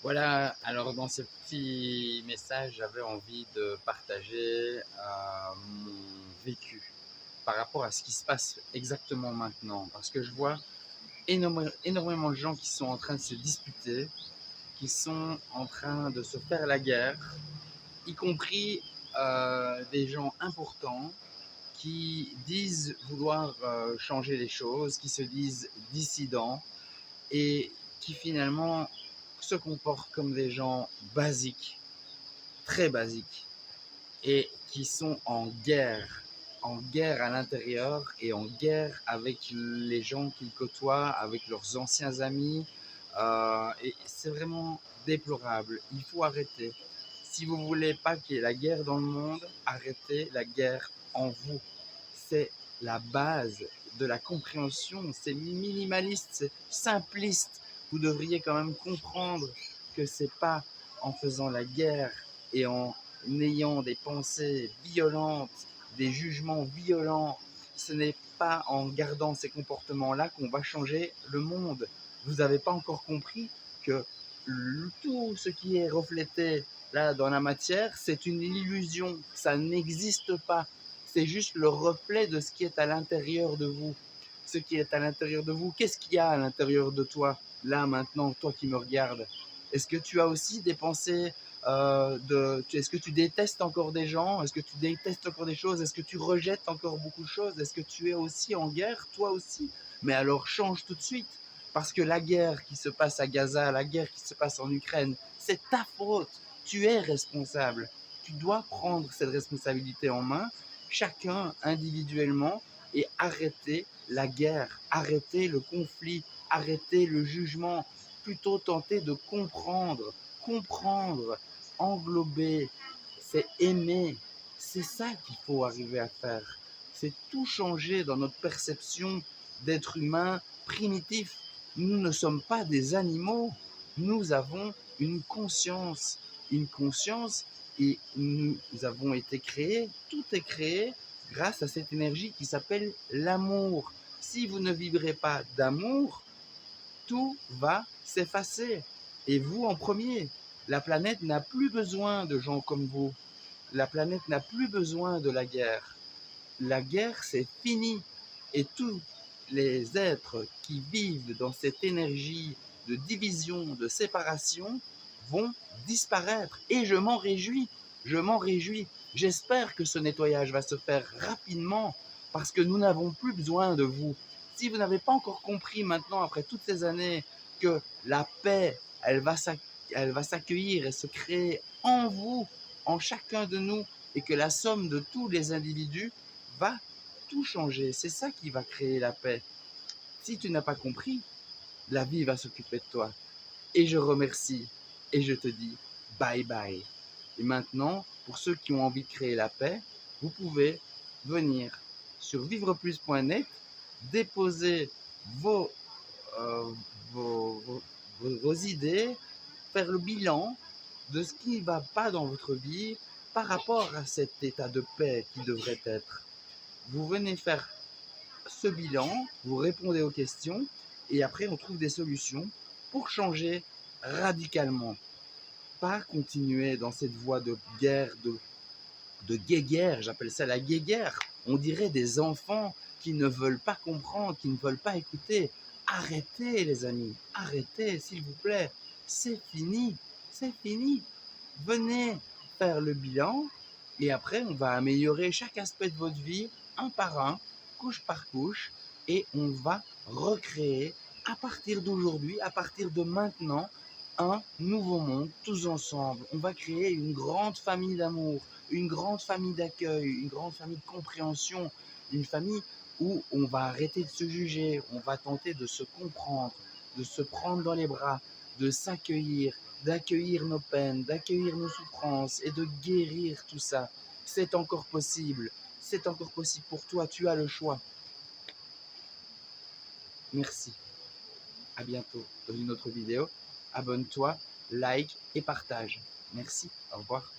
Voilà, alors dans ce petit message, j'avais envie de partager mon vécu par rapport à ce qui se passe exactement maintenant. Parce que je vois énormément de gens qui sont en train de se disputer, qui sont en train de se faire la guerre, y compris des gens importants qui disent vouloir changer les choses, qui se disent dissidents et qui finalement se comportent comme des gens basiques, très basiques, et qui sont en guerre à l'intérieur et en guerre avec les gens qu'ils côtoient, avec leurs anciens amis. Et c'est vraiment déplorable. Il faut arrêter. Si vous ne voulez pas qu'il y ait la guerre dans le monde, arrêtez la guerre en vous. C'est la base de la compréhension. C'est minimaliste, c'est simpliste. Vous devriez quand même comprendre que c'est pas en faisant la guerre et en ayant des pensées violentes, des jugements violents, ce n'est pas en gardant ces comportements-là qu'on va changer le monde. Vous n'avez pas encore compris que tout ce qui est reflété là dans la matière, c'est une illusion, ça n'existe pas. C'est juste le reflet de ce qui est à l'intérieur de vous. Ce qui est à l'intérieur de vous, qu'est-ce qu'il y a à l'intérieur de toi, là maintenant, toi qui me regardes? Est-ce que tu as aussi des pensées est-ce que tu détestes encore des gens? Est-ce que tu détestes encore des choses? Est-ce que tu rejettes encore beaucoup de choses? Est-ce que tu es aussi en guerre, toi aussi? Mais alors change tout de suite, parce que la guerre qui se passe à Gaza, la guerre qui se passe en Ukraine, c'est ta faute. Tu es responsable. Tu dois prendre cette responsabilité en main, chacun individuellement, et arrêter la guerre, arrêter le conflit, arrêter le jugement, plutôt tenter de comprendre, englober, c'est aimer. C'est ça qu'il faut arriver à faire. C'est tout changer dans notre perception d'être humain primitif. Nous ne sommes pas des animaux. Nous avons une conscience, et nous avons été créés, tout est créé grâce à cette énergie qui s'appelle l'amour. Si vous ne vibrez pas d'amour, tout va s'effacer. Et vous en premier. La planète n'a plus besoin de gens comme vous. La planète n'a plus besoin de la guerre. La guerre, c'est fini. Et tous les êtres qui vivent dans cette énergie de division, de séparation, vont disparaître. Et je m'en réjouis. Je m'en réjouis. J'espère que ce nettoyage va se faire rapidement, parce que nous n'avons plus besoin de vous. Si vous n'avez pas encore compris maintenant, après toutes ces années, que la paix, elle va s'accueillir et se créer en vous, en chacun de nous, et que la somme de tous les individus va tout changer. C'est ça qui va créer la paix. Si tu n'as pas compris, la vie va s'occuper de toi. Et je remercie et je te dis bye bye. Et maintenant, pour ceux qui ont envie de créer la paix, vous pouvez venir sur vivreplus.net, déposer vos, euh, vos, vos, vos idées, faire le bilan de ce qui ne va pas dans votre vie par rapport à cet état de paix qui devrait être. Vous venez faire ce bilan, vous répondez aux questions, et après on trouve des solutions pour changer radicalement. Pas continuer dans cette voie de guerre, de guéguerre, j'appelle ça la guéguerre. On dirait des enfants qui ne veulent pas comprendre, qui ne veulent pas écouter. Arrêtez les amis, arrêtez s'il vous plaît. C'est fini, c'est fini. Venez faire le bilan, et après on va améliorer chaque aspect de votre vie un par un, couche par couche, et on va recréer à partir d'aujourd'hui, à partir de maintenant, un nouveau monde tous ensemble. On va créer une grande famille d'amour, une grande famille d'accueil, une grande famille de compréhension, une famille où on va arrêter de se juger, on va tenter de se comprendre, de se prendre dans les bras, de s'accueillir, d'accueillir nos peines, d'accueillir nos souffrances et de guérir tout ça. C'est encore possible. C'est encore possible pour toi. Tu as le choix. Merci. À bientôt dans une autre vidéo. Abonne-toi, like et partage. Merci. Au revoir.